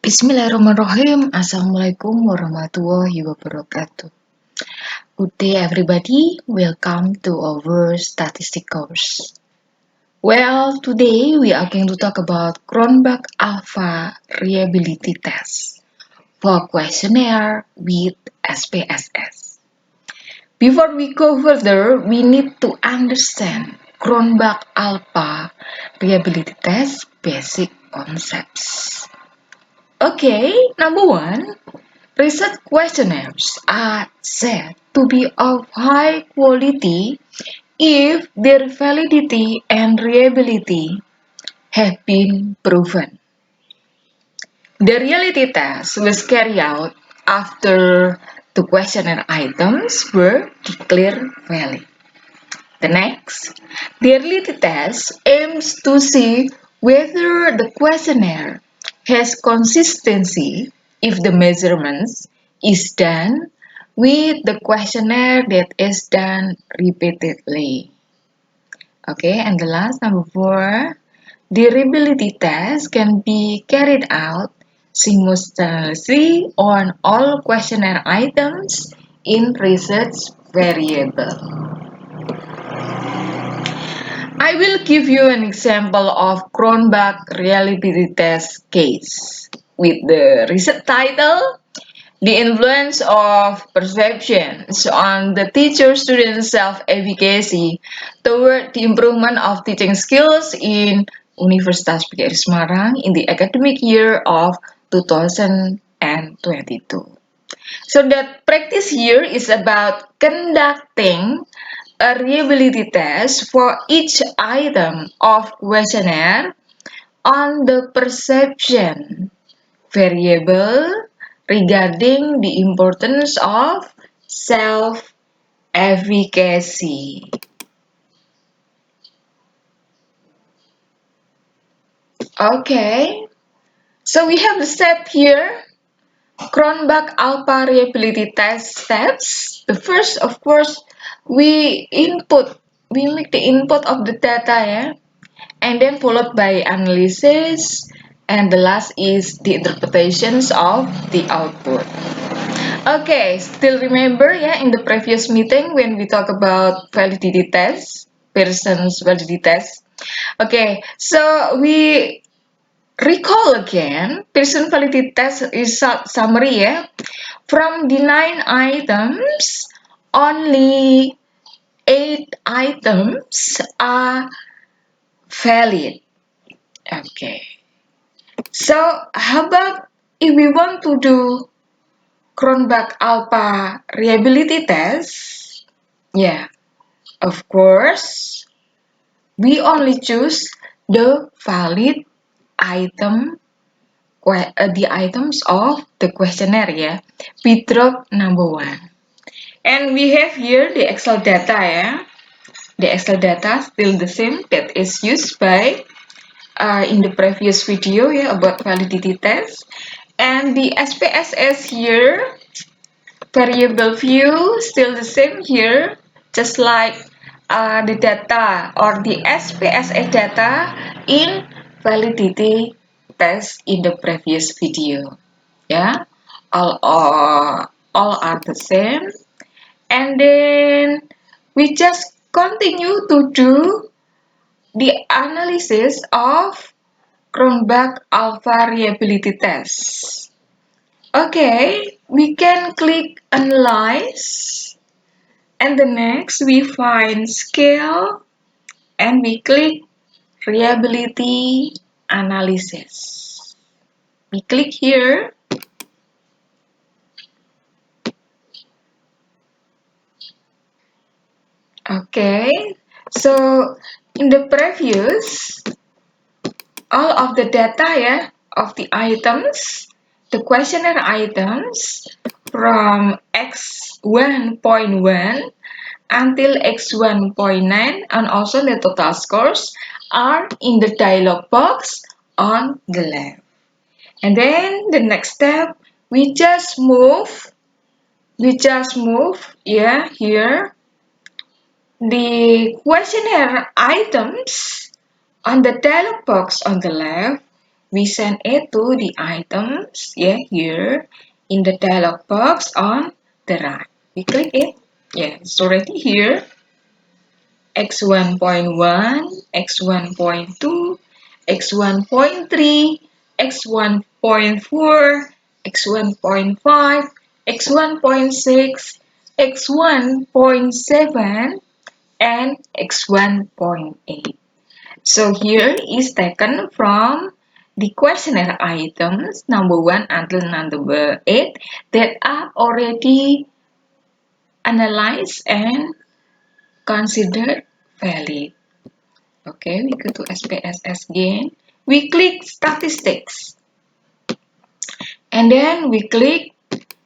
Bismillahirrahmanirrahim. Assalamualaikum warahmatullahi wabarakatuh. Good day everybody. Welcome to our statistic course. Well, today we are going to talk about Cronbach-Alpha reliability test for questionnaire with SPSS. Before we go further, we need to understand Cronbach-Alpha reliability test basic concepts. Okay, number one, research questionnaires are said to be of high quality if their validity and reliability have been proven. The reality test was carried out after the questionnaire items were declared valid. The next, the reality test aims to see whether the questionnaire has consistency if the measurements is done with the questionnaire that is done repeatedly. Okay, and the last, number 4, the reliability test can be carried out simultaneously on all questionnaire items in research variable. I will give you an example of Cronbach reliability test case with the research title, The Influence of Perceptions on the Teacher-Student Self-Efficacy Toward the Improvement of Teaching Skills in Universitas PGRI Semarang in the academic year of 2022. So that practice here is about conducting a reliability test for each item of questionnaire on the perception variable regarding the importance of self-efficacy. Okay, so we have the step here. Cronbach-Alpha reliability test steps. The first, of course, we make the input of the data, and then followed by analysis, and the last is the interpretations of the output. Okay, still remember, in the previous meeting when we talk about validity test, Pearson's validity test. Okay, so we recall again, Pearson validity test is summary, From the 9 items, only 8 items are valid. Okay. So how about if we want to do Cronbach-Alpha reliability test? Yeah, of course, we only choose the valid item, the items of the questionnaire, We drop number 1. And we have here the Excel data, The Excel data still the same that is used by in the previous video, about validity test. And the SPSS here, variable view, still the same here, just like the data or the SPSS data in validity test in the previous video. All are the same. And then we just continue to do the analysis of Cronbach-Alpha reliability test. Okay, we can click Analyze, and the next we find Scale, and we click Reliability Analysis. We click here. Okay, so in the previous, all of the data, of the items, the questionnaire items from X1.1 until X1.9, and also the total scores are in the dialog box on the left. And then the next step, we just move here the questionnaire items on the dialog box on the left we send it to the items, yeah, here in the dialog box on the right. We click it, yeah, it's already here. x1.1, x1.2, x1.3, x1.4, x1.5, x1.6, x1.7, and x1.8. So here is taken from the questionnaire items number 1 until number 8 that are already analyzed and considered valid. Okay, we go to SPSS again. We click statistics and then we click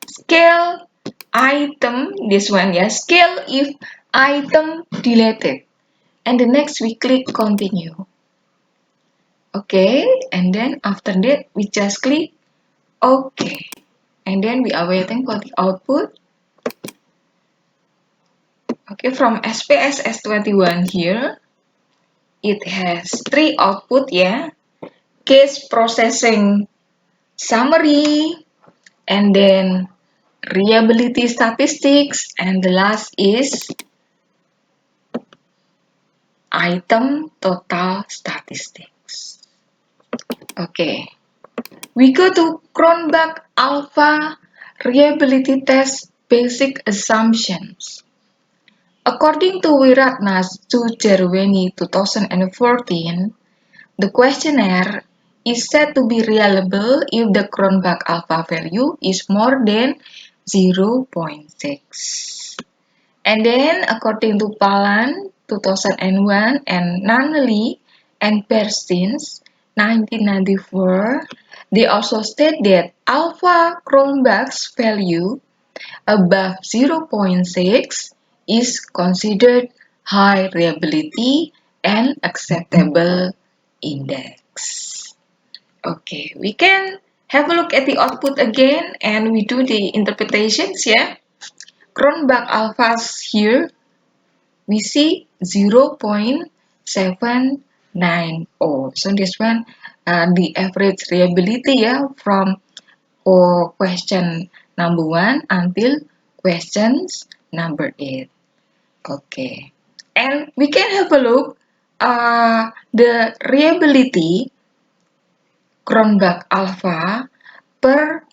scale item, this one, yeah, scale if item deleted, and the next we click continue. Okay, and then after that we just click OK, and then we are waiting for the output. Okay, from SPSS 21 here, it has 3 output, yeah, case processing summary, and then reliability statistics, and the last is item total statistics. Okay, we go to Cronbach Alpha Reliability Test Basic Assumptions. According to Wiratnas Sujarweni 2014, the questionnaire is said to be reliable if the Cronbach alpha value is more than 0.6. And then, according to Palan 2001 and Nunnally and Perstins 1994, they also state that alpha Cronbach's value above 0.6 is considered high reliability and acceptable index. Okay, we can have a look at the output again and we do the interpretations, yeah. Cronbach alphas here, we see 0.790. So this one, the average reliability, yeah, from question number 1 until questions number 8. Okay, and we can have a look the reliability Cronbach alpha per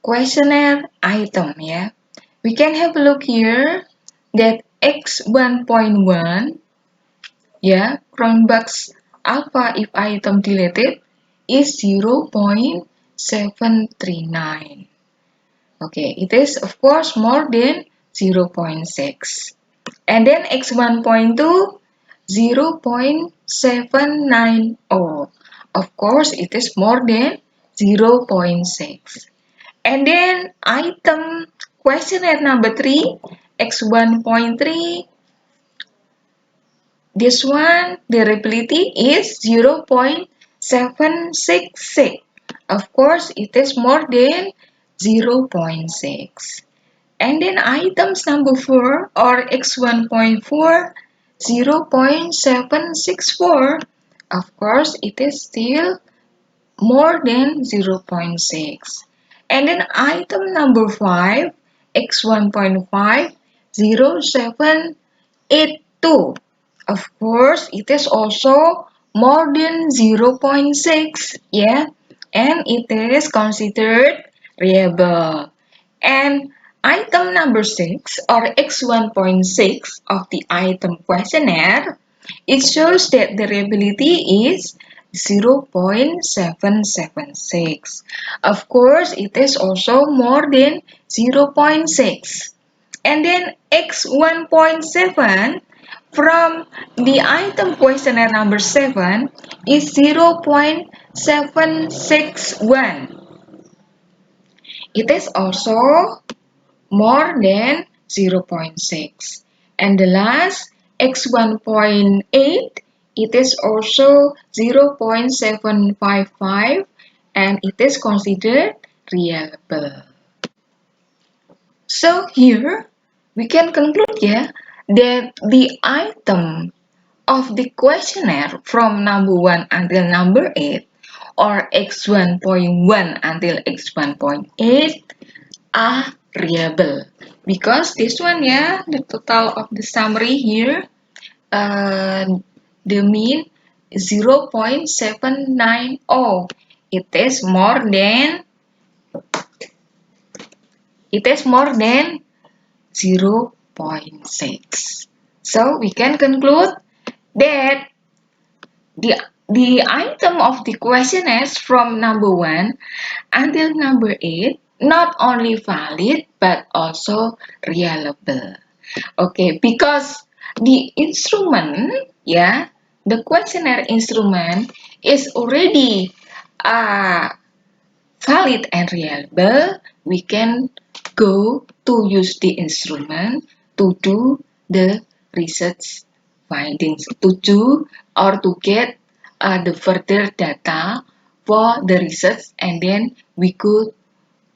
questionnaire item, yeah. We can have a look here that x1.1, yeah, Cronbach's alpha if item deleted is 0.739. Okay, it is of course more than 0.6. And then x1.2, 0.790. Of course, it is more than 0.6. And then item questionnaire number 3, x1.3, this one, the reliability is 0.766. Of course, it is more than 0.6. And then items number 4 or x1.4, 0.764. Of course, it is still more than 0.6. And then item number 5, x1.5, 0.782. Of course, it is also more than 0.6, yeah, and it is considered reliable. And item number 6 or x1.6 of the item questionnaire, it shows that the reliability is 0.776. Of course, it is also more than 0.6. And then x1.7 from the item questionnaire number 7 is 0.761. It is also more than 0.6. And the last, x1.8, it is also 0.755 and it is considered reliable. So here we can conclude, yeah, that the item of the questionnaire from number 1 until number 8 or x1.1 until x1.8 are reliable. Because this one, yeah, the total of the summary here, the mean 0.790. It is more than 0.6. So we can conclude that the the item of the questionnaires from number 1 until number 8 not only valid but also reliable. Okay, because the instrument, yeah, the questionnaire instrument is already uh, valid and reliable, we can go to use the instrument to do the research findings, to do or to get the further data for the research, and then we go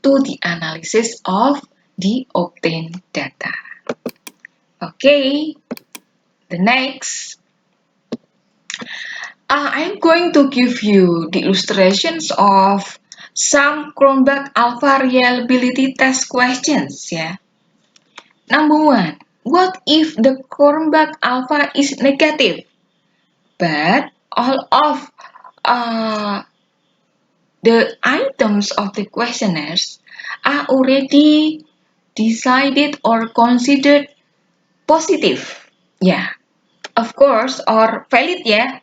to the analysis of the obtained data. Okay, the next, I'm going to give you the illustrations of some Cronbach Alpha reliability test questions. Yeah. Number 1. What if the Cronbach Alpha is negative, but all of the items of the questionnaires are already decided or considered positive? Yeah, of course, or valid. Yeah.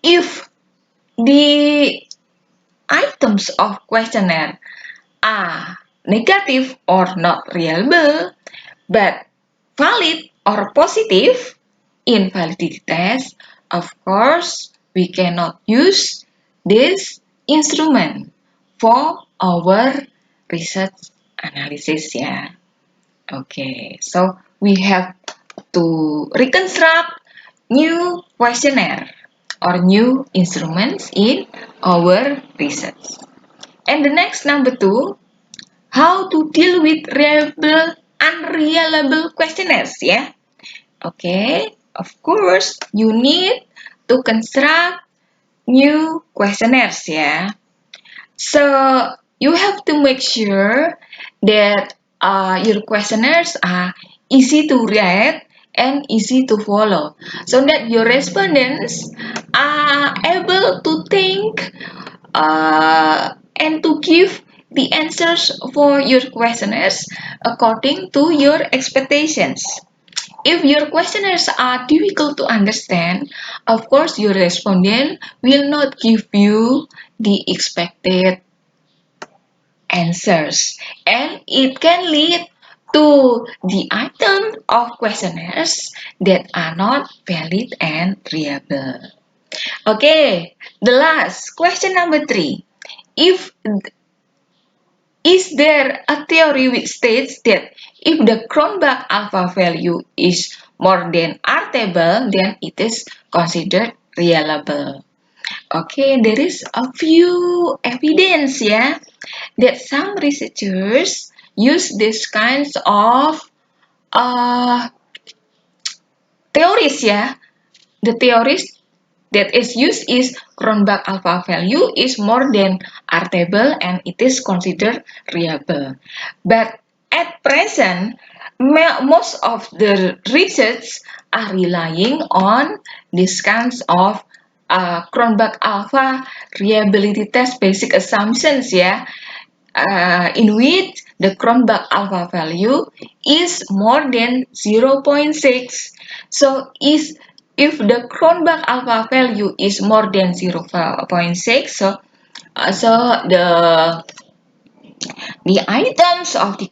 If the items of questionnaire are negative or not reliable, but valid or positive in validity test, of course, we cannot use this instrument for our research analysis. Yeah. Okay, so we have to reconstruct new questionnaire or new instruments in our research. And the next, number 2, how to deal with reliable, unreliable questionnaires. Yeah. Okay. Of course, you need to construct new questionnaires. Yeah. So you have to make sure that your questionnaires are easy to read and easy to follow, so that your respondents are able to think and to give the answers for your questionnaires according to your expectations. If your questionnaires are difficult to understand, of course your respondent will not give you the expected answers, and it can lead to the item of questionnaires that are not valid and reliable. Okay, the last question, number 3. If Is there a theory which states that if the Cronbach alpha value is more than R table, then it is considered reliable? Okay, there is a few evidence, yeah, that some researchers use this kinds of uh, theories, yeah. The theories that is used is Cronbach alpha value is more than R table and it is considered reliable. But at present, most of the research are relying on these kinds of Cronbach alpha reliability test basic assumptions, yeah, in which the Cronbach alpha value is more than 0.6. So if the Cronbach alpha value is more than 0.6, so the items of the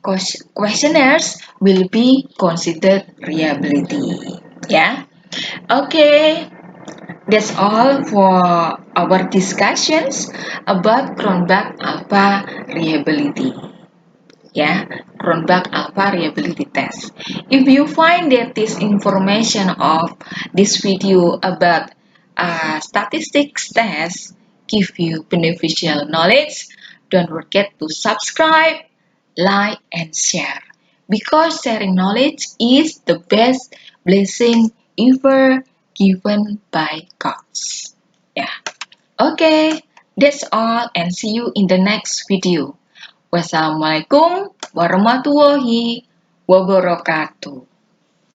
questionnaires will be considered reliability. Yeah. Okay. That's all for our discussions about Cronbach alpha reliability. Yeah, Cronbach alpha reliability test. If you find that this information of this video about statistics test give you beneficial knowledge, don't forget to subscribe, like, and share. Because sharing knowledge is the best blessing ever given by God. Yeah. Okay. That's all and see you in the next video. Wassalamualaikum warahmatullahi wabarakatuh.